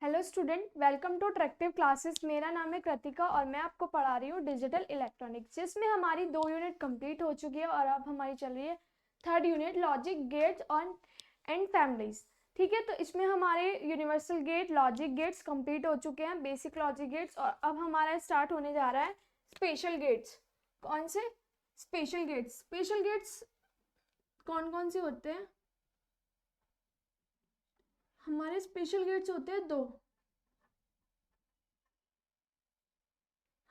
Hello student, welcome to Tractive classes. मेरा नाम है कृतिका और मैं आपको पढ़ा रही हूँ डिजिटल इलेक्ट्रॉनिक्स, जिसमें हमारी 2 यूनिट कंप्लीट हो चुकी है और अब हमारी चल रही है 3rd unit logic gates on and families. ठीक है, तो इसमें हमारे universal gate, logic gates complete हो चुके हैं, बेसिक लॉजिक गेट्स, और अब हमारा स्टार्ट होने जा रहा है स्पेशल गेट्स। कौन से स्पेशल गेट्स? स्पेशल गेट्स कौन कौन से होते हैं? हमारे स्पेशल गेट्स होते हैं 2।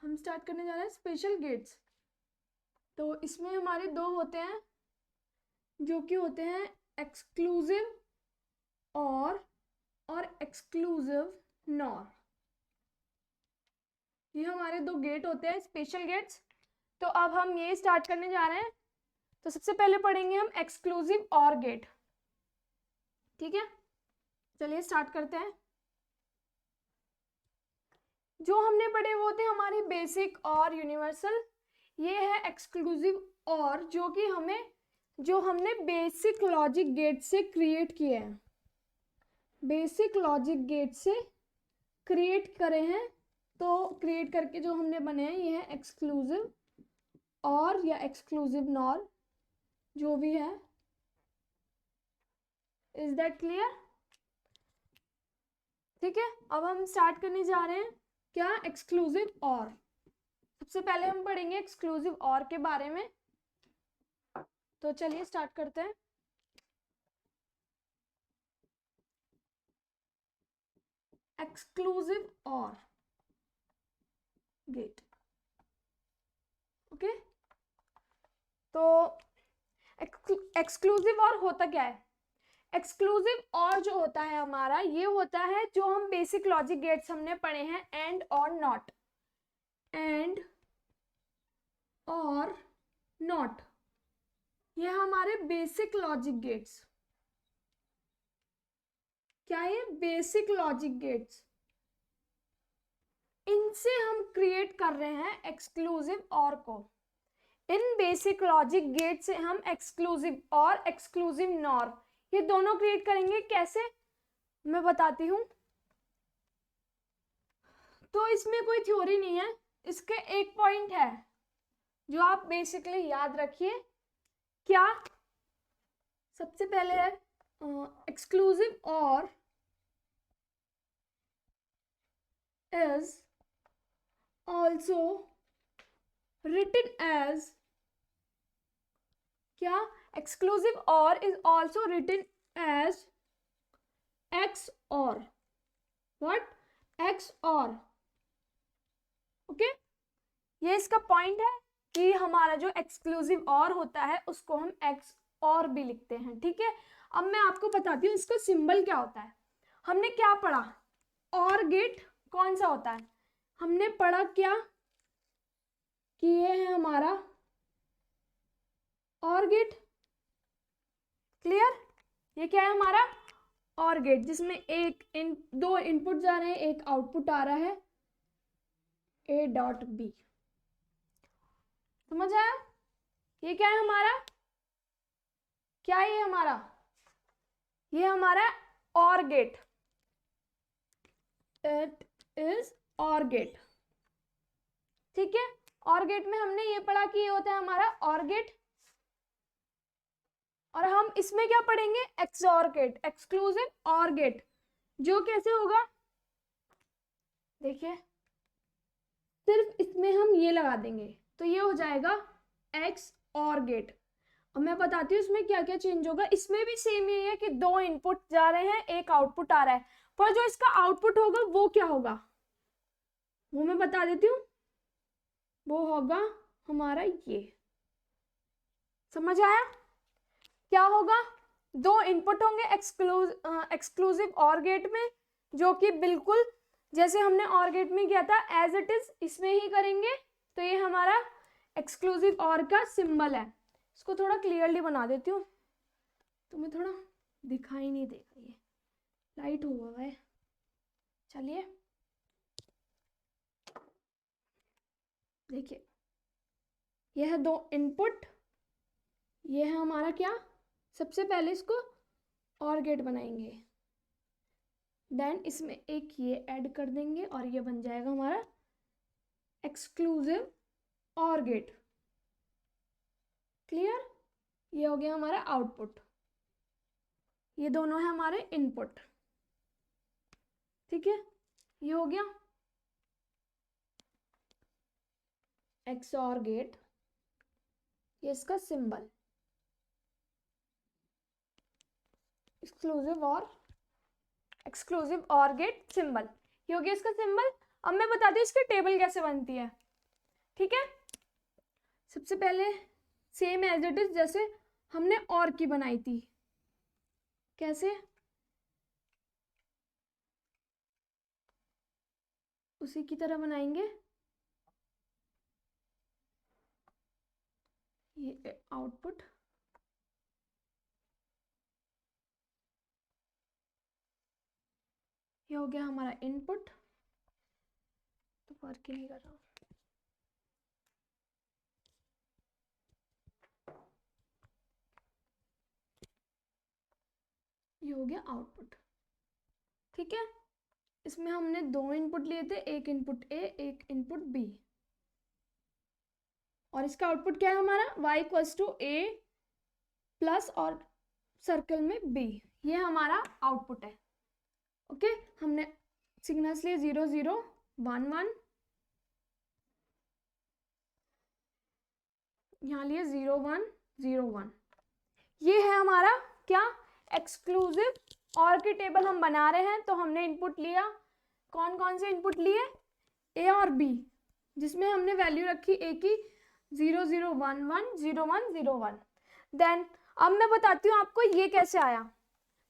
हम स्टार्ट करने जा रहे हैं स्पेशल गेट्स। तो इसमें हमारे 2 होते हैं जो कि होते हैं एक्सक्लूसिव और एक्सक्लूसिव नॉर। ये हमारे 2 गेट होते हैं स्पेशल गेट्स। तो अब हम ये स्टार्ट करने जा रहे हैं। तो सबसे पहले पढ़ेंगे हम एक्सक्लूसिव और गेट। ठीक है, चलिए स्टार्ट करते हैं। जो हमने पढ़े वो थे हमारे बेसिक और यूनिवर्सल। ये है एक्सक्लूसिव और, जो हमने बेसिक लॉजिक गेट से क्रिएट किए हैं, बेसिक लॉजिक गेट से क्रिएट करे हैं। तो क्रिएट करके जो हमने बने हैं ये है एक्सक्लूसिव और या एक्सक्लूसिव नॉर, जो भी है। Is that clear? ठीक है, अब हम स्टार्ट करने जा रहे हैं क्या, एक्सक्लूसिव और। सबसे पहले हम पढ़ेंगे एक्सक्लूसिव और के बारे में। तो चलिए स्टार्ट करते हैं। एक्सक्लूसिव और गेट। ओके, तो एक्सक्लूसिव और होता क्या है? एक्सक्लूसिव और जो होता है हमारा, ये होता है जो हम बेसिक लॉजिक गेट्स हमने पढ़े हैं, एंड और नॉट, एंड और नॉट, ये हमारे बेसिक लॉजिक गेट्स। क्या है? Basic logic gates. इनसे हम क्रिएट कर रहे हैं एक्सक्लूसिव और को। इन बेसिक लॉजिक गेट से हम एक्सक्लूसिव और एक्सक्लूसिव नॉर, ये दोनों क्रिएट करेंगे। कैसे, मैं बताती हूं। तो इसमें कोई थ्योरी नहीं है, इसके एक पॉइंट है जो आप बेसिकली याद रखिए। क्या? सबसे पहले है एक्सक्लूसिव और is also written as, क्या? एक्सक्लूसिव और is also written as XOR. What? XOR. Okay, ये इसका पॉइंट है कि हमारा जो एक्सक्लूसिव और होता है उसको हम एक्स और भी लिखते हैं। ठीक है, अब मैं आपको बताती हूँ इसका सिंबल क्या होता है। हमने क्या पढ़ा? और गेट कौन सा होता है? हमने पढ़ा क्या कि ये है हमारा और गेट। क्लियर? ये क्या है हमारा और गेट, जिसमें दो इनपुट जा रहे हैं, एक आउटपुट आ रहा है, ए डॉट बी। समझ आया? ये क्या है हमारा? क्या है ये हमारा? ये हमारा और गेट। इट इज और गेट। ठीक है, और गेट में हमने ये पढ़ा कि ये होता है हमारा और गेट। और हम इसमें क्या पढ़ेंगे? एक्सऑर गेट, एक्सक्लूसिव और गेट। जो कैसे होगा देखिए, सिर्फ इसमें हम ये लगा देंगे तो ये हो जाएगा एक्स और गेट। और मैं बताती हूँ इसमें क्या क्या चेंज होगा। इसमें भी सेम यही है कि 2 इनपुट जा रहे हैं, एक आउटपुट आ रहा है, पर जो इसका आउटपुट होगा वो क्या होगा वो मैं बता देती हूँ। वो होगा हमारा ये। समझ आया? क्या होगा? 2 इनपुट होंगे एक्सक्लूसिव और गेट में, जो कि बिल्कुल जैसे हमने और गेट में किया था एज इट इज इसमें ही करेंगे। तो ये हमारा एक्सक्लूसिव और का सिंबल है। इसको थोड़ा क्लियरली बना देती हूँ, तुम्हें थोड़ा दिखाई नहीं देगा, ये लाइट हुआ है। चलिए देखिए, यह है 2 इनपुट, ये है हमारा क्या। सबसे पहले इसको और गेट बनाएंगे, देन इसमें एक ये ऐड कर देंगे और ये बन जाएगा हमारा एक्सक्लूसिव ऑर गेट। क्लियर? ये हो गया हमारा आउटपुट, ये दोनों है हमारे इनपुट। ठीक है, ये हो गया XOR गेट, ये इसका symbol exclusive or gate symbol, ये हो गया इसका सिंबल। अब मैं बताती हूँ इसकी टेबल कैसे बनती है। ठीक है, सबसे पहले सेम एज इट इज जैसे हमने और की बनाई थी, कैसे, उसी की तरह बनाएंगे। ये आउटपुट, ये हो गया हमारा इनपुट, तो वर्क ही नहीं कर रहा। ये हो गया आउटपुट। ठीक है, इसमें हमने दो इनपुट लिए थे, एक इनपुट ए एक इनपुट बी, और इसका आउटपुट क्या है हमारा y equals to A plus और सर्कल में b, ये हमारा आउटपुट है। ओके, हमने सिग्नल्स लिए 0 0 1 1, यहाँ लिए 0 1 0 1। ये है हमारा क्या, एक्सक्लूसिव और की टेबल हम बना रहे हैं। तो हमने इनपुट लिया, कौन कौन से इनपुट लिए, ए और बी, जिसमें हमने वैल्यू रखी ए की 0 0 1 1 0 1 0 1। देन अब मैं बताती हूँ आपको ये कैसे आया।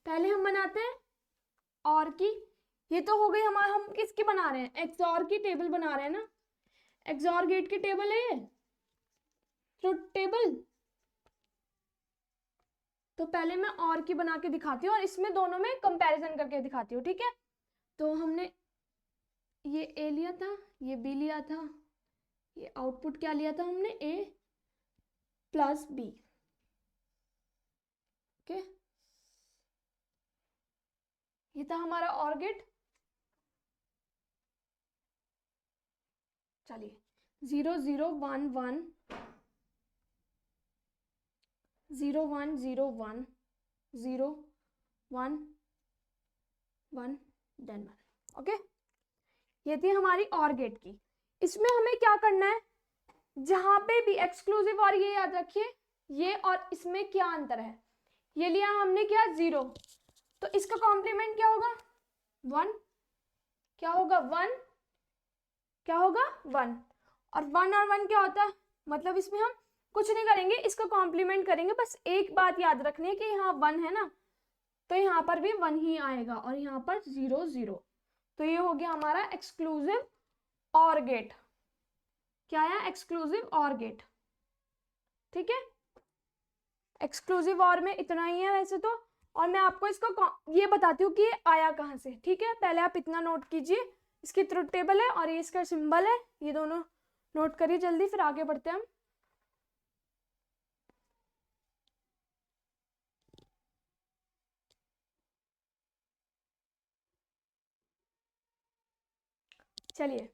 पहले हम बनाते हैं और की, ये तो हो गई हमारा, हम किसकी बना रहे हैं, XOR की टेबल बना रहे हैं ना, XOR गेट की टेबल है ये, ट्रुथ टेबल। तो पहले मैं और की बना के दिखाती हूँ और इसमें दोनों में कंपैरिजन करके दिखाती हूँ। ठीक है, तो हमने ये ए लिया था, ये बी लिया था, ये आउटपुट क्या लिया था हमने, ए प्लस बी। ओके, ये था हमारा और गेट। चलिए 0 0 1 1 0 1 0 1 0 1 1 देन 1। ओके, ये थी हमारी और गेट की। इसमें हमें क्या करना है, जहां पे भी एक्सक्लूसिव और, ये याद रखिए, ये और इसमें क्या अंतर है, ये लिया हमने क्या 0, तो इसका कॉम्प्लीमेंट क्या होगा 1, क्या होगा 1, क्या होगा 1, और 1 और 1 क्या होता है, मतलब इसमें हम कुछ नहीं करेंगे, इसका कॉम्प्लीमेंट करेंगे। बस एक बात याद रखनी है कि यहाँ 1 है ना, तो यहाँ पर भी 1 ही आएगा और यहाँ पर 0 0। तो ये हो गया हमारा एक्सक्लूसिव और गेट। क्या है, एक्सक्लूसिव और गेट। ठीक है, एक्सक्लूसिव और में इतना ही है वैसे तो, और मैं आपको इसका ये बताती हूँ कि ये आया कहाँ से। ठीक है, पहले आप इतना नोट कीजिए, इसकी ट्रुथ टेबल है और ये इसका सिंबल है, ये दोनों नोट करिए जल्दी, फिर आगे बढ़ते हैं हम। चलिए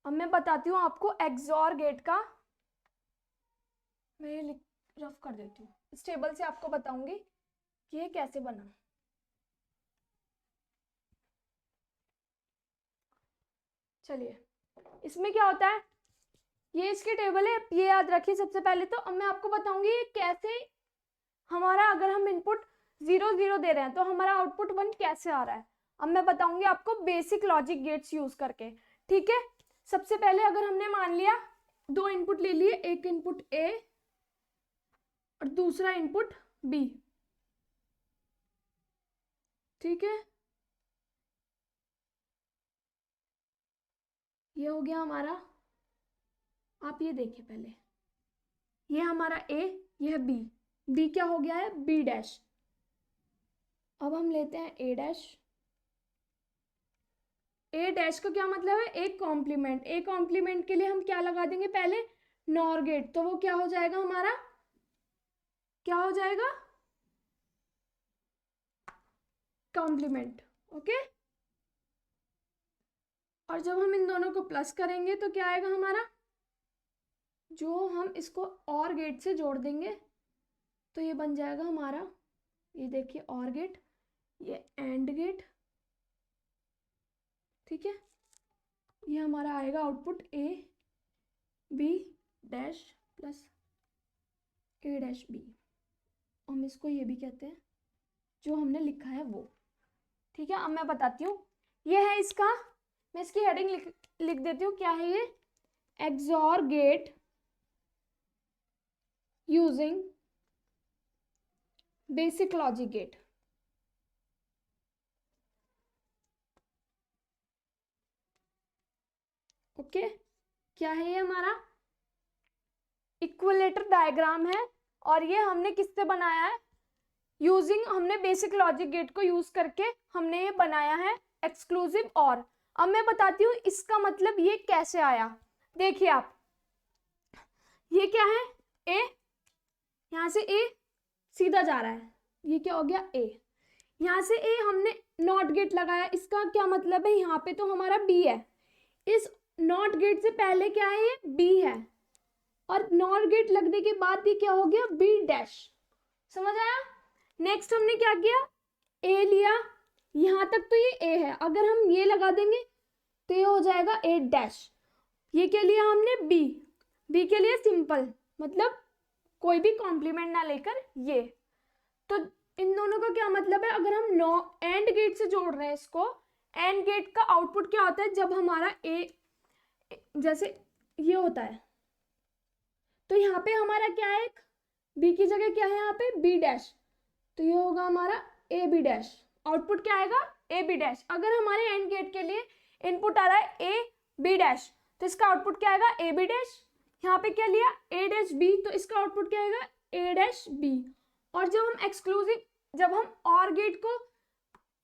अब मैं बताती हूँ आपको XOR गेट का, मैं ये रफ कर देती हूँ, इस टेबल से आपको बताऊंगी कि ये कैसे बना। चलिए, इसमें क्या होता है, ये इसकी टेबल है, ये याद रखिए सबसे पहले तो। अब मैं आपको बताऊंगी कैसे हमारा, अगर हम इनपुट 0 0 दे रहे हैं तो हमारा आउटपुट 1 कैसे आ रहा है। अब मैं बताऊंगी आपको बेसिक लॉजिक गेट्स यूज करके। ठीक है, सबसे पहले अगर हमने मान लिया दो इनपुट ले लिए, एक इनपुट ए और दूसरा इनपुट बी। ठीक है, ये हो गया हमारा, आप ये देखिए पहले, ये हमारा ए, ये है बी, बी क्या हो गया है बी डैश। अब हम लेते हैं ए डैश। ए डैश का क्या मतलब है, एक कॉम्प्लीमेंट। ए कॉम्प्लीमेंट के लिए हम क्या लगा देंगे पहले, नॉर गेट, तो वो क्या हो जाएगा हमारा, क्या हो जाएगा कॉम्प्लीमेंट। ओके। और जब हम इन दोनों को प्लस करेंगे तो क्या आएगा हमारा, जो हम इसको और गेट से जोड़ देंगे तो ये बन जाएगा हमारा, ये देखिए और गेट, ये एंड गेट, ठीक है। ये हमारा आएगा output A B dash plus A dash B, हम इसको ये भी कहते हैं जो हमने लिखा है वो, ठीक है। अब मैं बताती हूँ, ये है इसका, मैं इसकी हेडिंग लिख देती हूँ, क्या है ये, XOR gate using basic logic gate. Okay, क्या है ये हमारा इक्विलेटर डायग्राम है, और ये हमने किससे बनाया है, यूजिंग, हमने बेसिक लॉजिक गेट को यूज करके हमने ये बनाया है एक्सक्लूसिव और। अब मैं बताती हूँ इसका मतलब ये कैसे आया। देखिए आप, ये क्या है, ए, यहां से ए सीधा जा रहा है, ये क्या हो गया ए, यहां से ए हमने नॉट गेट लगाया, इसका क्या मतलब है, यहाँ पे तो हमारा बी है, इस नॉट गेट से पहले क्या है, ये बी है, और नॉट गेट लगने के बाद ये क्या हो गया, बी डैश, समझ आया। नेक्स्ट हमने क्या किया, ए लिया, यहां तक तो ये ए है, अगर हम ये लगा देंगे तो ये हो जाएगा ए डैश, ये क्या लिया हमने, बी, बी के लिए सिंपल, मतलब कोई भी कॉम्प्लीमेंट ना लेकर ये, तो इन दोनों का क्या मतलब है, अगर हम नो एंड गेट से जोड़ रहे हैं इसको, एंड गेट का आउटपुट क्या होता है, जब हमारा ए जैसे ये होता है, तो यहाँ पे हमारा क्या है, बी की जगह क्या है यहाँ पे बी डैश, तो ये होगा हमारा ए बी डैश, आउटपुट क्या आएगा ए बी डैश। अगर हमारे एंड गेट के लिए इनपुट आ रहा है ए बी डैश, तो इसका आउटपुट क्या आएगा ए बी डैश, यहाँ पे क्या लिया ए डैश बी, तो इसका आउटपुट क्या आएगा ए डैश बी। और जब हम एक्सक्लूसिव, जब हम और गेट को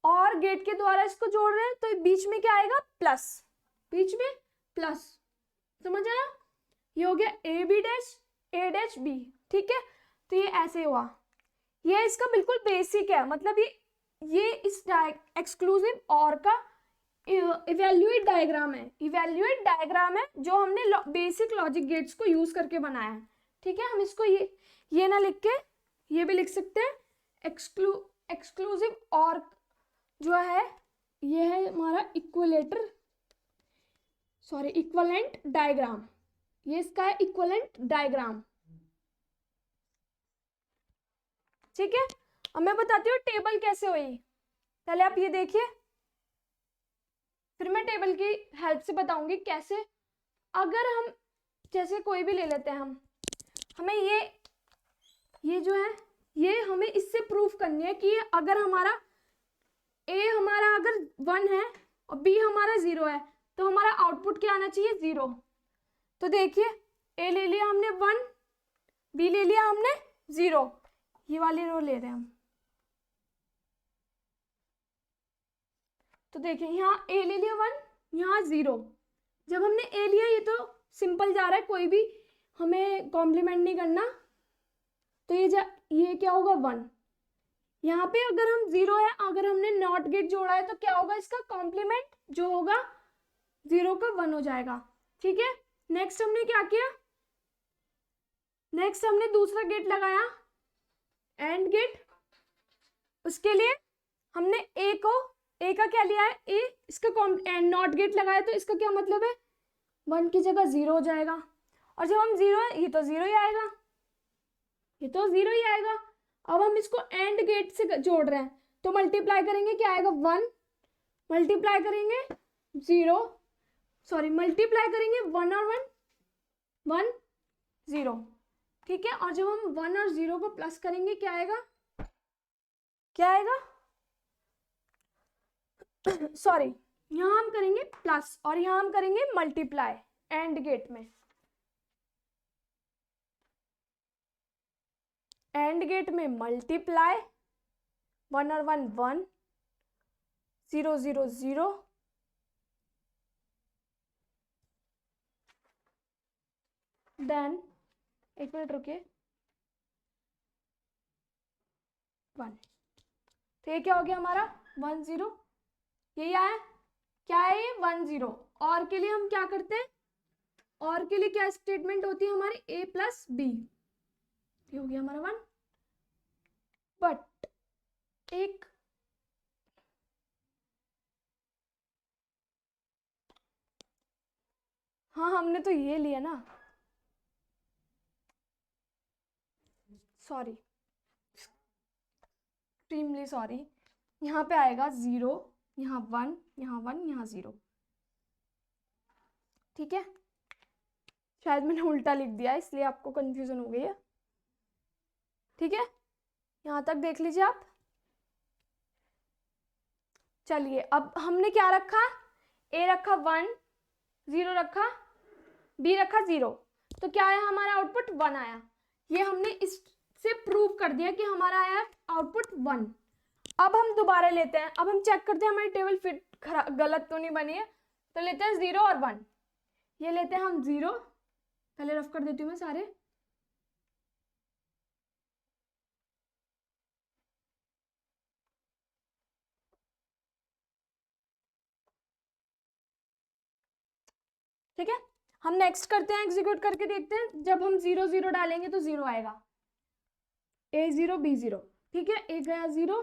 और गेट के द्वारा इसको जोड़ रहे हैं तो बीच में क्या आएगा प्लस, बीच में प्लस, समझ आया, ये हो गया A B dash A dash B, ठीक है। तो ये ऐसे हुआ, ये इसका बिल्कुल बेसिक है, मतलब ये इस एक्सक्लूसिव और का इवेल्युएट डायग्राम है, इवेल्युएट डायग्राम है जो हमने बेसिक लॉजिक गेट्स को यूज करके बनाया है, ठीक है। हम इसको ये ना लिख के ये भी लिख सकते हैं, एक्सक्लूसिव और जो है ये है हमारा इक्विलेटर, सॉरी इक्विवेलेंट डायग्राम, ये इसका है इक्विवेलेंट डायग्राम, ठीक है। अब मैं बताती हूँ टेबल कैसे हुई, पहले आप ये देखिए, फिर मैं टेबल की हेल्प से बताऊंगी कैसे। अगर हम जैसे कोई भी ले लेते हैं, हमें ये जो है ये हमें इससे प्रूफ करनी है कि अगर हमारा ए हमारा अगर 1 है और बी हमारा 0 है तो हमारा आउटपुट क्या आना चाहिए 0। तो देखिए ए ले लिया हमने 1, बी ले लिया हमने 0, ये वाली रो ले रहे हैं हम, तो देखिए यहाँ ए ले लिया 1, यहाँ 0, जब हमने ए लिया ये तो सिंपल जा रहा है, कोई भी हमें कॉम्प्लीमेंट नहीं करना, तो ये क्या होगा 1, यहाँ पे अगर हम 0 है, अगर हमने नॉट गेट जोड़ा है तो क्या होगा, इसका कॉम्प्लीमेंट जो होगा 0 का 1 हो जाएगा, ठीक है। नेक्स्ट हमने क्या किया, नेक्स्ट हमने दूसरा गेट लगाया एंड गेट, उसके लिए हमने ए का क्या लिया है ए, इसका नॉट गेट लगाया, तो इसका क्या मतलब है 1 की जगह 0 हो जाएगा, और जब हम 0 है ये तो 0 ही आएगा, ये तो 0 ही आएगा। अब हम इसको एंड गेट से जोड़ रहे हैं तो मल्टीप्लाई करेंगे क्या आएगा 1, मल्टीप्लाई करेंगे 0, सॉरी मल्टीप्लाई करेंगे 1 और 1 0, ठीक है। और जब हम 1 और 0 को प्लस करेंगे क्या आएगा, क्या आएगा सॉरी यहाँ हम करेंगे प्लस और यहाँ हम करेंगे मल्टीप्लाई एंड गेट में, एंड गेट में मल्टीप्लाई 1 और 1 1 0 0 0, देन एक मिनट रुकिए 1, तो ये क्या हो गया हमारा 1 0 यही आया, क्या है ये 1 0। और के लिए हम क्या करते हैं, और के लिए क्या स्टेटमेंट होती है हमारी, a प्लस बी, ये हो गया हमारा 1। बट एक हाँ हमने तो ये लिया ना, सॉरी, एक्सट्रीमली सॉरी, यहाँ पे आएगा 0, यहाँ 1, यहाँ 1, यहाँ 0, ठीक है। शायद मैंने उल्टा लिख दिया इसलिए आपको कंफ्यूजन हो गई है, ठीक है। यहाँ तक देख लीजिए आप। चलिए अब हमने क्या रखा, a रखा 1, 0 रखा, b रखा 0, तो क्या आया हमारा आउटपुट 1 आया। ये हमने इससे प्रूव कर दिया कि हमारा आया आउटपुट 1। अब हम दोबारा लेते हैं, अब हम चेक करते हैं हमारी टेबल फिट गलत तो नहीं बनी है, तो लेते हैं 0 और 1। ये लेते हैं हम 0, पहले रफ कर देती हूँ मैं सारे, ठीक है। हम नेक्स्ट करते हैं, एग्जीक्यूट करके देखते हैं, जब हम 0 0 डालेंगे तो 0 आएगा, a 0 b 0, ठीक है। a गया 0,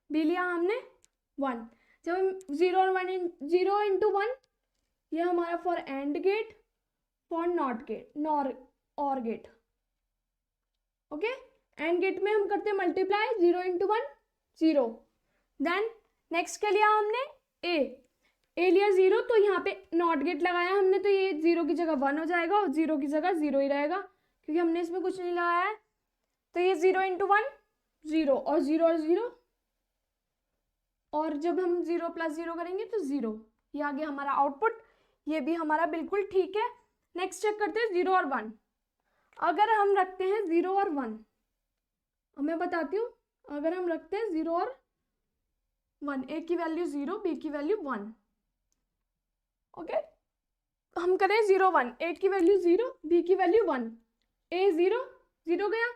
b लिया हमने 1। जब हम 0 और 1 0 इंटू 1, ये हमारा for and gate, for not gate, nor और गेट, ओके। एंड गेट में हम करते हैं मल्टीप्लाई, 0 इंटू 1 0। देन नेक्स्ट क्या लिया हमने, a लिया 0, तो यहाँ पे नॉट गेट लगाया हमने, तो ये 0 की जगह 1 हो जाएगा और 0 की जगह 0 ही रहेगा क्योंकि हमने इसमें कुछ नहीं लगाया है। तो ये 0 इंटू 1 0 और 0 और 0, और जब हम 0 प्लस 0 करेंगे तो 0, ये आ गया हमारा आउटपुट। ये भी हमारा बिल्कुल ठीक है। नेक्स्ट चेक करते हैं 0 और 1। अगर हम रखते हैं 0 और 1, मैं बताती हूँ, अगर हम रखते हैं 0 और 1, a की वैल्यू 0, b की वैल्यू 1, ओके। हम करें 0 1, a की वैल्यू 0, b की वैल्यू 1, a 0 0 गया,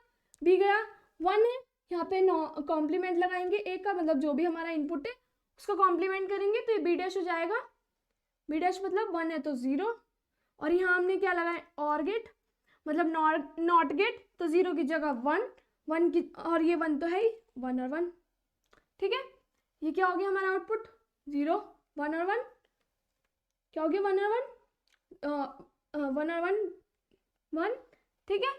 b गया 1 है, यहाँ पे कॉम्प्लीमेंट लगाएंगे a का, मतलब जो भी हमारा इनपुट है उसको कॉम्प्लीमेंट करेंगे तो ये b डैश हो जाएगा, b डैश मतलब 1 है तो 0, और यहाँ हमने क्या लगाया और गेट, मतलब नॉट गेट, तो 0 की जगह 1 1 की, और ये 1 तो है ही, 1 और 1, ठीक है। ये क्या हो गया हमारा आउटपुट, 0 1 और 1, क्या हो गया 1 और 1, 1 और 1 1, ठीक है।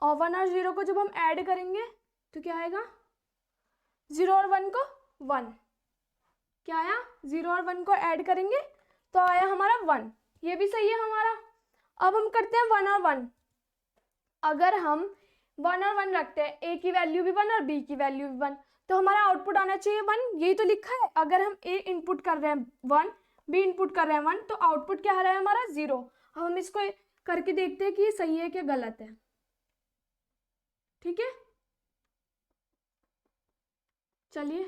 और 1 और 0 को जब हम ऐड करेंगे तो क्या आएगा, 0 और 1 को 1, क्या आया, 0 और 1 को ऐड करेंगे तो आया हमारा 1, ये भी सही है हमारा। अब हम करते हैं 1 और 1। अगर हम 1 और 1 रखते हैं, a की वैल्यू भी 1 और b की वैल्यू भी 1, तो हमारा आउटपुट आना चाहिए 1, यही तो लिखा है। अगर हम a इनपुट कर रहे हैं 1, b इनपुट कर रहे हैं 1, तो आउटपुट क्या आ रहा है हमारा 0। अब हम इसको करके देखते हैं कि ये सही है कि गलत है, ठीक है। चलिए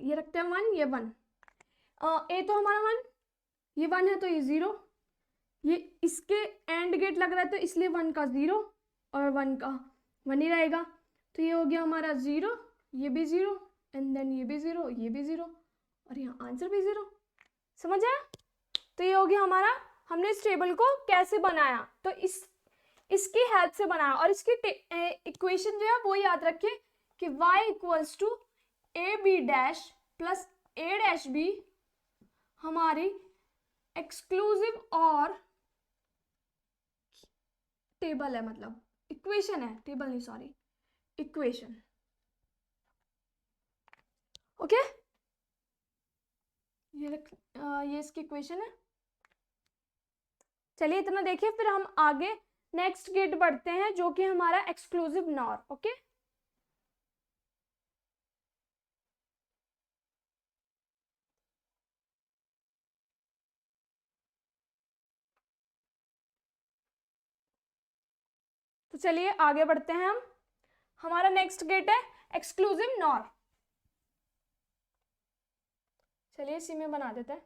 ये रखते हैं 1, ये 1, a तो हमारा 1, ये 1 है तो ये 0, ये इसके एंड गेट लग रहा है तो इसलिए 1 का 0 और 1 का 1 ही रहेगा, तो ये हो गया हमारा 0, ये भी 0, एंड देन ये भी 0, ये भी 0, और यहाँ आंसर भी 0। समझ आया? तो ये हो गया हमारा, हमने इस टेबल को कैसे बनाया, तो इसकी हेल्प से बनाया, और इसकी इक्वेशन जो है वो याद रखिए कि y equals to A B dash plus A dash B हमारी एक्सक्लूसिव और टेबल है, मतलब इक्वेशन है, टेबल नहीं सॉरी, इक्वेशन, ओके। ये इसकी इक्वेशन है। चलिए इतना देखिए, फिर हम आगे नेक्स्ट गेट बढ़ते हैं जो कि हमारा एक्सक्लूसिव नॉर, ओके। तो चलिए आगे बढ़ते हैं हम, हमारा नेक्स्ट गेट है एक्सक्लूसिव नॉर। चलिए इसी में बना देते हैं।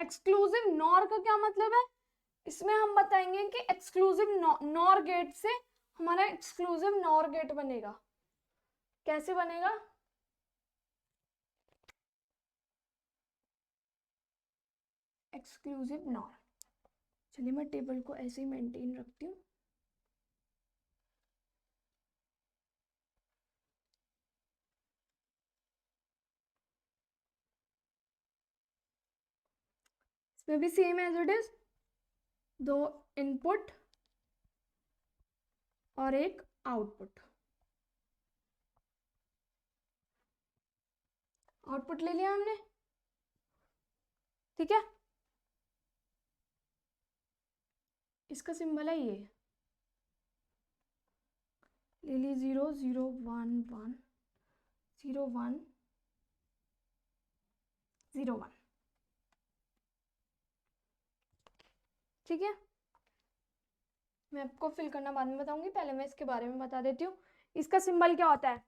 एक्सक्लूसिव नॉर का क्या मतलब है? इसमें हम बताएंगे कि एक्सक्लूसिव नॉर गेट से हमारा एक्सक्लूसिव नॉर गेट बनेगा। कैसे बनेगा? Exclusive nor. चलिए मैं टेबल को ऐसे ही मेंटेन रखती हूँ। इसमें भी same as it is, 2 input और एक आउटपुट। आउटपुट ले लिया हमने, ठीक है। इसका सिंबल है ये, ले ली 0 0 1 1 0 1 0 1, ठीक है। मैं आपको फिल करना बाद में बताऊंगी, पहले मैं इसके बारे में बता देती हूँ। इसका सिंबल क्या होता है?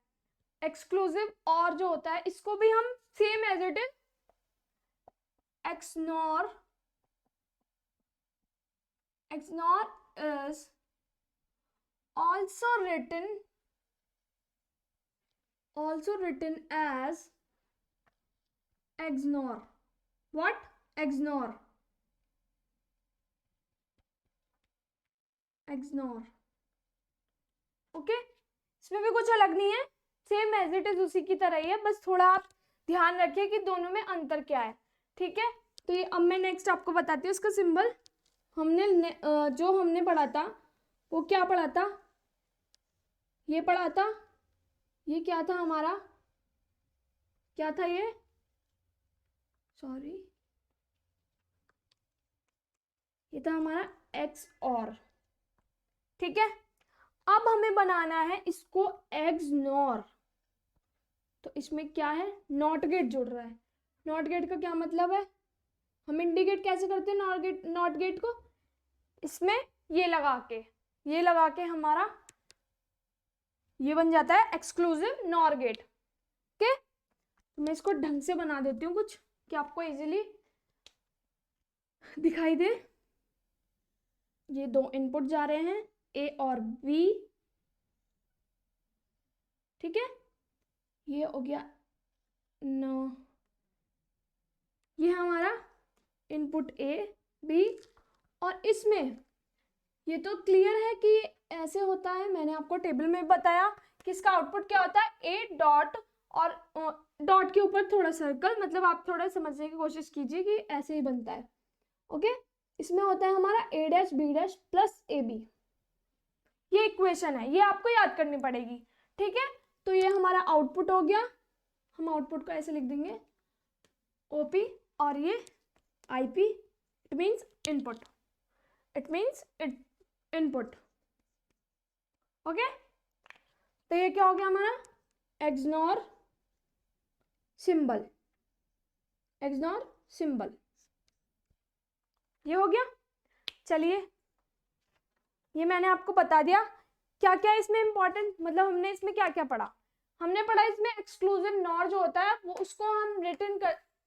एक्सक्लूसिव और जो होता है इसको भी हम same as it is XNOR is also written as XNOR. What? XNOR. Okay, इसमें भी कुछ अलग नहीं है, सेम एज इट इज उसी की तरह ही है, बस थोड़ा आप ध्यान रखिए कि दोनों में अंतर क्या है, ठीक है। तो ये अब मैं नेक्स्ट आपको बताती हूँ इसका सिंबल। हमने जो हमने पढ़ा था वो क्या पढ़ा था? ये पढ़ा था, ये क्या था हमारा? क्या था ये? सॉरी, ये था हमारा XOR, ठीक है। अब हमें बनाना है इसको XNOR। तो इसमें क्या है? नॉट गेट जुड़ रहा है। नॉट गेट का क्या मतलब है? हम इंडिकेट कैसे करते हैं नॉट गेट को? इसमें ये लगा के हमारा ये बन जाता है एक्सक्लूसिव नॉर गेट, ओके। तो मैं इसको ढंग से बना देती हूँ कुछ कि आपको इजीली दिखाई दे। ये 2 इनपुट जा रहे हैं, A और B, ठीक है। ये हो गया ये हमारा इनपुट A B, और इसमें ये तो क्लियर है कि ऐसे होता है, मैंने आपको टेबल में बताया कि इसका आउटपुट क्या होता है, A डॉट और डॉट के ऊपर थोड़ा सर्कल, मतलब आप थोड़ा समझने की कोशिश कीजिए कि ऐसे ही बनता है, ओके। इसमें होता है हमारा A dash B dash plus AB, ये इक्वेशन है, ये आपको याद करनी पड़ेगी, ठीक है। तो ये हमारा आउटपुट हो गया, हम आउटपुट को ऐसे लिख देंगे OP, और ये IP, it means input, okay. तो ये क्या हो गया हमारा? XNOR सिंबल, ये हो गया। चलिए, ये मैंने आपको बता दिया क्या क्या इसमें इंपॉर्टेंट, मतलब हमने इसमें क्या क्या पढ़ा। हमने पढ़ा इसमें एक्सक्लूसिव नॉर जो होता है वो उसको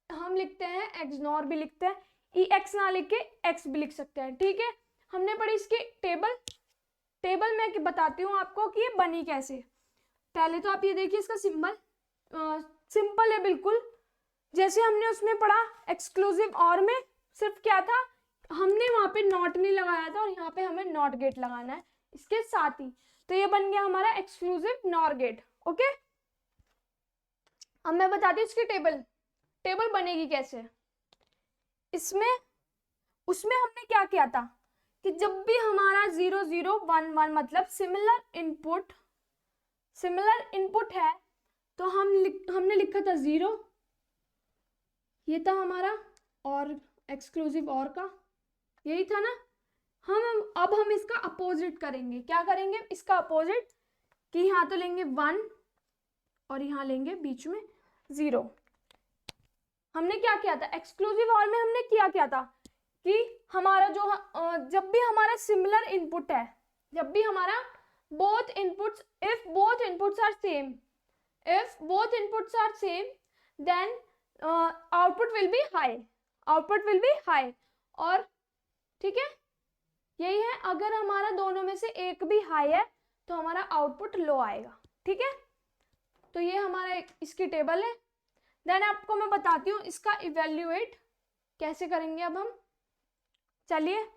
हम लिखते हैं XNOR भी लिखते हैं, EX ना लिख के X भी लिख सकते हैं, ठीक है। हमने पढ़ी इसकी टेबल मैं बताती हूँ आपको कि ये बनी कैसे। पहले तो आप ये देखिए, इसका सिंबल सिंपल है बिल्कुल, जैसे हमने उसमें पढ़ा एक्सक्लूसिव और में सिर्फ क्या था, हमने वहां पे नॉट नहीं लगाया था और यहाँ पे हमें नॉट गेट लगाना है इसके साथ ही। तो ये बन गया हमारा एक्सक्लूसिव नॉर गेट, ओके। अब मैं बताती हूँ इसकी टेबल बनेगी कैसे। उसमें हमने क्या किया था कि जब भी हमारा 0 0 1 1 मतलब सिमिलर इनपुट है, तो हमने लिखा था 0, ये था हमारा, और एक्सक्लूसिव और का यही था ना। अब हम इसका अपोजिट करेंगे। क्या करेंगे इसका अपोजिट? कि यहाँ तो लेंगे 1 और यहाँ लेंगे बीच में 0। हमने क्या किया था एक्सक्लूसिव और में? हमने क्या था कि हमारा जो जब भी हमारा सिमिलर इनपुट है, जब भी हमारा if both inputs are same then output will be high, output will be high. और ठीक है, यही है, अगर हमारा दोनों में से एक भी हाई है तो हमारा आउटपुट लो आएगा। ठीक है, तो ये हमारा इसकी टेबल है। देन आपको मैं बताती हूँ इसका इवेल्युएट कैसे करेंगे। अब हम चलिए,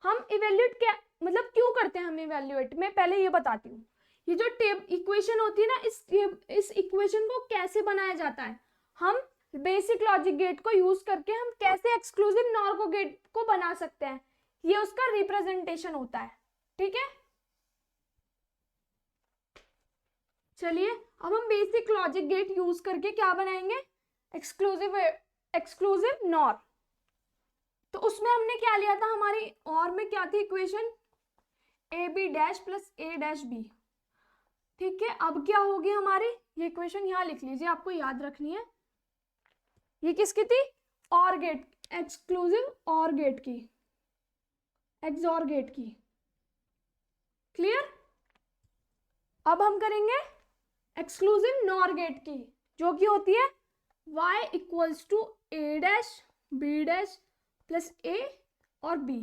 हम इवेल्युएट क्या मतलब क्यों करते हैं हम इवेल्युएट, मैं पहले ये बताती हूँ। ये जो इक्वेशन होती है ना, इस इक्वेशन को कैसे बनाया जाता है, हम बेसिक लॉजिक गेट को यूज करके हम कैसे एक्सक्लूसिव नॉर को गेट को बना सकते हैं, ये उसका रिप्रेजेंटेशन होता है। ठीक है, चलिए अब हम बेसिक लॉजिक गेट यूज करके क्या बनाएंगे, एक्सक्लूसिव नॉर। तो उसमें हमने क्या लिया था, हमारी और में क्या थी equation, A B dash plus A dash B. ठीक है, अब क्या होगी हमारी ये इक्वेशन, यहां लिख लीजिए, आपको याद रखनी है। ये किसकी थी, और गेट, एक्सक्लूसिव और गेट की, एक्सॉर गेट की। क्लियर, अब हम करेंगे एक्सक्लूसिव नॉर गेट की, जो कि होती है y equals to a dash b dash plus a और बी,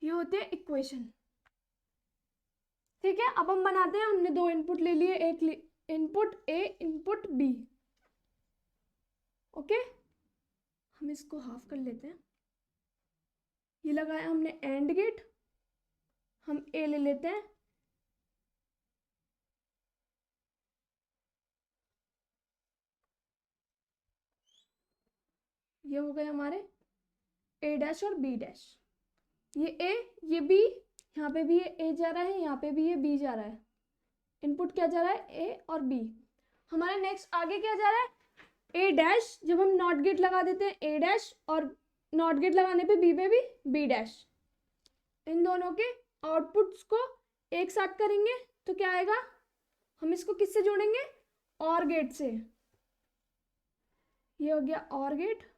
ये होती है इक्वेशन। ठीक है, अब हम बनाते हैं, हमने दो इनपुट ले लिए, एक input A input B. Okay, हम इसको हाफ कर लेते हैं। ये लगाया हमने एंड गेट, हम ए ले लेते हैं, ये हो गए हमारे ए डैश और बी डैश। ये ए ये बी, यहाँ पे भी ये ए जा रहा है, यहाँ पे भी ये बी जा रहा है। इनपुट क्या जा रहा है, ए और बी। हमारा नेक्स्ट आगे क्या जा रहा है, ए डैश, जब हम नॉट गेट लगा देते हैं ए डैश, और नॉट गेट लगाने पे बी पे भी बी डैश, इन दोनों के आउटपुट्स को एक साथ करेंगे तो क्या आएगा, हम इसको किससे जोड़ेंगे, और गेट से। ये हो गया और गेट,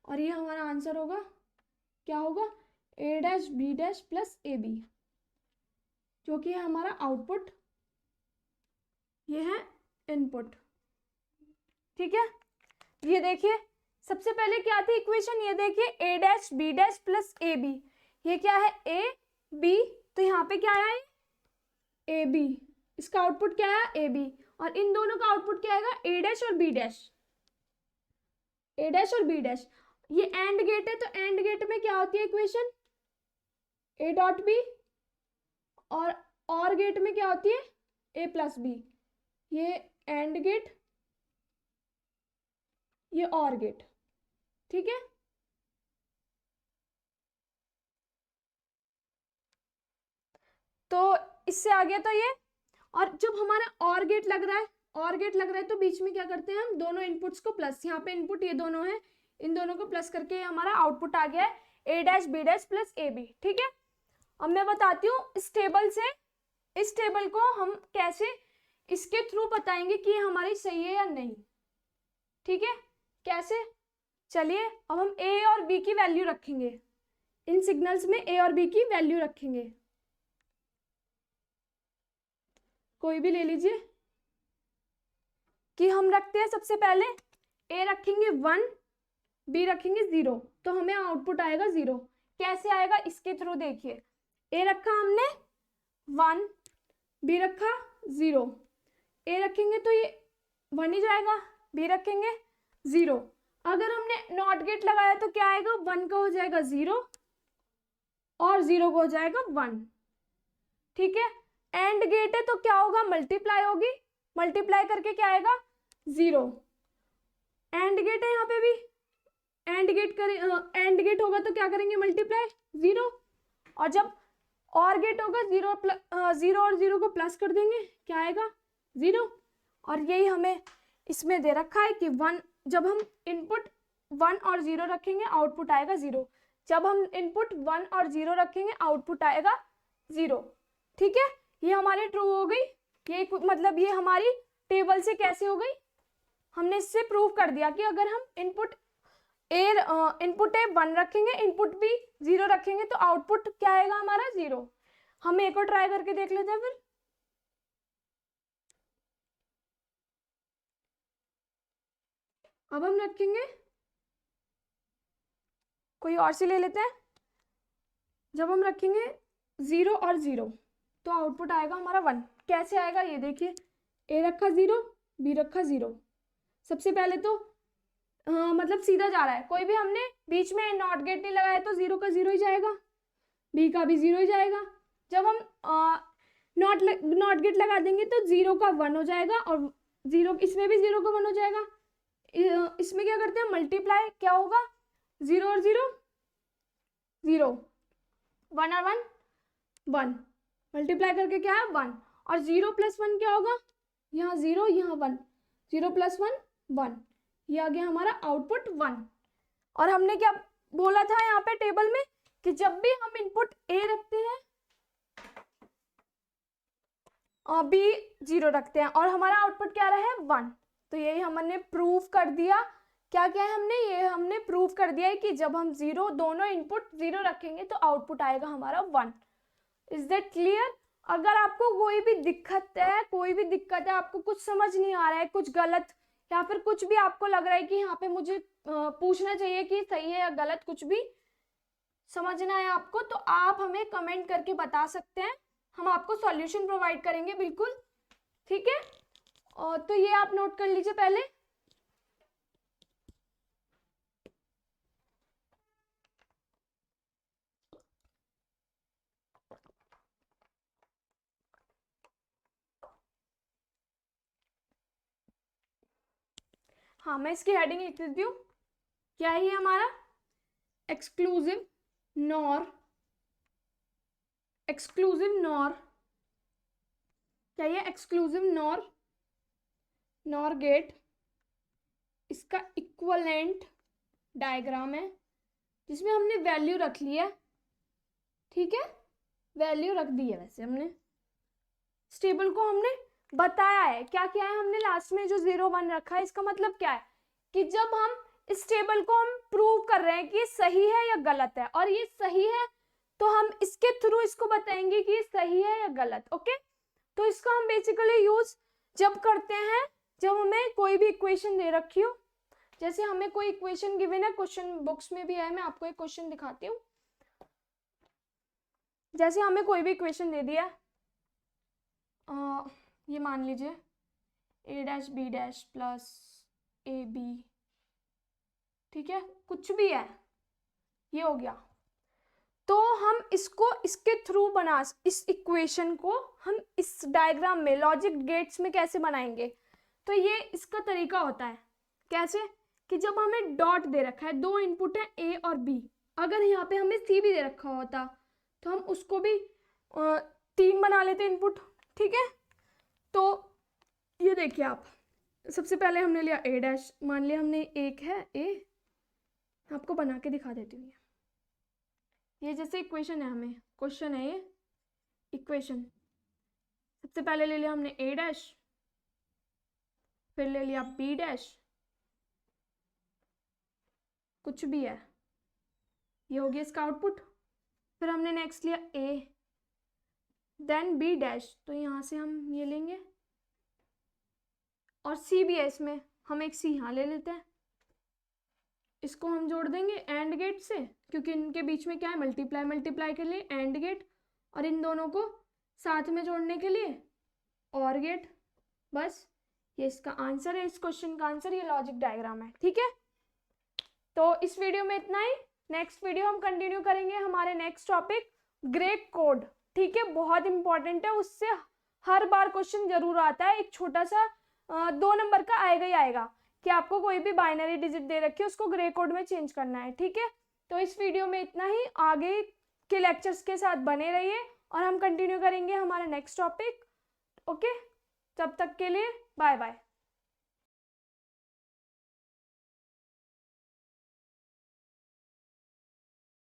और ये हमारा आंसर होगा, क्या होगा, a dash b dash plus a b, जो कि है हमारा आउटपुट, ये है इनपुट। ठीक है, ये देखिए सबसे पहले क्या थी इक्वेशन, ये देखिए a dash b dash plus a b, ये क्या है ए बी, तो यहाँ पे क्या आया ए बी, इसका आउटपुट क्या है ए बी, और इन दोनों का आउटपुट क्या आएगा, ए डैश और बी डैश, ए डैश और बी डैश। ये एंड गेट है, तो एंड गेट में क्या होती है इक्वेशन, ए डॉट बी, और गेट में क्या होती है, ए प्लस बी। ये एंड गेट, ये और गेट। ठीक है, तो इससे आगे तो ये, और जब हमारा और गेट लग रहा है, और गेट लग रहा है तो बीच में क्या करते हैं हम, दोनों इनपुट्स को प्लस, यहाँ पे इनपुट ये दोनों है, इन दोनों को प्लस करके हमारा आउटपुट आ गया है a dash b dash plus a b. ठीक है, अब मैं बताती हूँ इस टेबल से, इस टेबल को हम कैसे इसके थ्रू बताएंगे कि हमारी सही है या नहीं। ठीक है, कैसे, चलिए अब हम ए और बी की वैल्यू रखेंगे, इन सिग्नल्स में ए और बी की वैल्यू रखेंगे, कोई भी ले लीजिए। कि हम रखते हैं सबसे पहले ए रखेंगे 1, बी रखेंगे 0, तो हमें आउटपुट आएगा 0। कैसे आएगा, इसके थ्रू देखिए, ए रखा हमने 1, बी रखा 0, ए रखेंगे तो ये 1 ही जाएगा, बी रखेंगे 0। अगर हमने नॉट गेट लगाया तो क्या आएगा, 1 का हो जाएगा 0 और 0 का हो जाएगा 1। ठीक है, एंड गेट है तो क्या होगा, मल्टीप्लाई होगी, मल्टीप्लाई करके क्या आएगा 0। एंड गेट है, यहाँ पे भी एंड गेट करें, एंड गेट होगा तो क्या करेंगे, मल्टीप्लाई 0, और जब और गेट होगा 0 और 0 को प्लस कर देंगे, क्या आएगा 0। और यही हमें इसमें दे रखा है कि 1, जब हम इनपुट 1 और 0 रखेंगे आउटपुट आएगा 0, जब हम इनपुट 1 और 0 रखेंगे आउटपुट आएगा 0। ठीक है, ये हमारी ट्रू हो गई, ये मतलब ये हमारी टेबल से कैसे हो गई, हमने इससे प्रूव कर दिया कि अगर हम इनपुट ए 1 रखेंगे, इनपुट बी 0 रखेंगे तो आउटपुट क्या आएगा हमारा 0। हम एक और ट्राई करके देख लेते हैं फिर। अब हम रखेंगे कोई और सी ले लेते हैं। जब हम रखेंगे 0 और 0 तो आउटपुट आएगा हमारा 1। कैसे आएगा ये देखिए, ए रखा 0, बी रखा 0। सबसे पहले तो मतलब सीधा जा रहा है, कोई भी हमने बीच में नॉट गेट नहीं लगाया तो 0 का 0 ही जाएगा, बी का भी 0 ही जाएगा। जब हम नॉट गेट लगा देंगे तो 0 का 1 हो जाएगा और 0 इसमें भी 0 का 1 हो जाएगा। इसमें क्या करते हैं मल्टीप्लाई, क्या होगा 0 और 0 0, 1 और 1 1, मल्टीप्लाई करके क्या है 1, और 0 + 1 क्या होगा, यहाँ 0 यहाँ 1, 0 + 1 1, ये आ गया हमारा आउटपुट 1। और हमने क्या बोला था यहाँ पे टेबल में कि जब भी हम इनपुट ए रखते हैं और बी 0 रखते हैं और हमारा आउटपुट क्या रहा है 1, तो यही हमने प्रूव कर दिया। क्या क्या है हमने, ये हमने प्रूव कर दिया है कि जब हम 0 दोनों इनपुट 0 रखेंगे तो आउटपुट आएगा हमारा 1। Is that clear? अगर आपको कोई भी दिक्कत है, आपको कुछ समझ नहीं आ रहा है, कुछ गलत या फिर कुछ भी आपको लग रहा है कि यहाँ पे मुझे पूछना चाहिए कि सही है या गलत, कुछ भी समझना है आपको, तो आप हमें कमेंट करके बता सकते हैं, हम आपको सॉल्यूशन प्रोवाइड करेंगे बिल्कुल, ठीक है। और तो ये आप नोट कर लीजिए पहले। हाँ, मैं इसकी हेडिंग लिख देती हूँ। क्या है ये हमारा एक्सक्लूसिव नॉर, क्या ये एक्सक्लूसिव नॉर गेट, इसका इक्विवेलेंट डायग्राम है जिसमें हमने वैल्यू रख ली है, ठीक है, वैल्यू रख दी है। वैसे हमने इस टेबल को हमने बताया है, क्या किया है हमने लास्ट में जो 0 1 रखा है, इसका मतलब क्या है कि जब हम इस टेबल को हम प्रूव कर रहे हैं कि सही है या गलत है, और ये सही है तो हम इसके थ्रू इसको बताएंगे कि ये सही है या गलत। ओके, तो इसका हम बेसिकली यूज जब करते हैं जब हमें कोई भी इक्वेशन दे रखी हो, जैसे हमें कोई इक्वेशन गिवन है, क्वेश्चन बुक्स में भी है, मैं आपको एक क्वेश्चन दिखाती हूँ। जैसे हमें कोई भी इक्वेशन दे दिया, ये मान लीजिए a' b' प्लस ab, ठीक है, कुछ भी है, ये हो गया। तो हम इसको इसके थ्रू बना, इस इक्वेशन को हम इस डायग्राम में लॉजिक गेट्स में कैसे बनाएंगे, तो ये इसका तरीका होता है। कैसे कि जब हमें डॉट दे रखा है, 2 इनपुट है a और b, अगर यहाँ पे हमें c भी दे रखा होता तो हम उसको भी 3 बना लेते इनपुट, ठीक है। तो ये देखिए आप, सबसे पहले हमने लिया a', मान लिया हमने एक है a, आपको बना के दिखा देती हूँ। ये जैसे इक्वेशन है, हमें क्वेश्चन है ये इक्वेशन, सबसे पहले ले लिया हमने a', फिर ले लिया b', कुछ भी है, ये हो गया इसका आउटपुट। फिर हमने नेक्स्ट लिया a, देन b', तो यहाँ से हम ये लेंगे, और c भी है इसमें, हम एक c यहाँ ले लेते हैं, इसको हम जोड़ देंगे एंड गेट से, क्योंकि इनके बीच में क्या है मल्टीप्लाई के लिए एंड गेट, और इन दोनों को साथ में जोड़ने के लिए और गेट। बस ये इसका आंसर है, इस क्वेश्चन का आंसर, ये लॉजिक डायग्राम है, ठीक है। तो इस वीडियो में इतना ही, नेक्स्ट वीडियो हम कंटिन्यू करेंगे हमारे नेक्स्ट टॉपिक ग्रेक कोड, ठीक है, बहुत इंपॉर्टेंट है, उससे हर बार क्वेश्चन जरूर आता है, एक छोटा सा 2 नंबर का आएगा ही आएगा कि आपको कोई भी बाइनरी डिजिट दे रखी है उसको ग्रे कोड में चेंज करना है, ठीक है। तो इस वीडियो में इतना ही, आगे के लेक्चर्स के साथ बने रहिए और हम कंटिन्यू करेंगे हमारा नेक्स्ट टॉपिक। ओके, तब तक के लिए बाय बाय।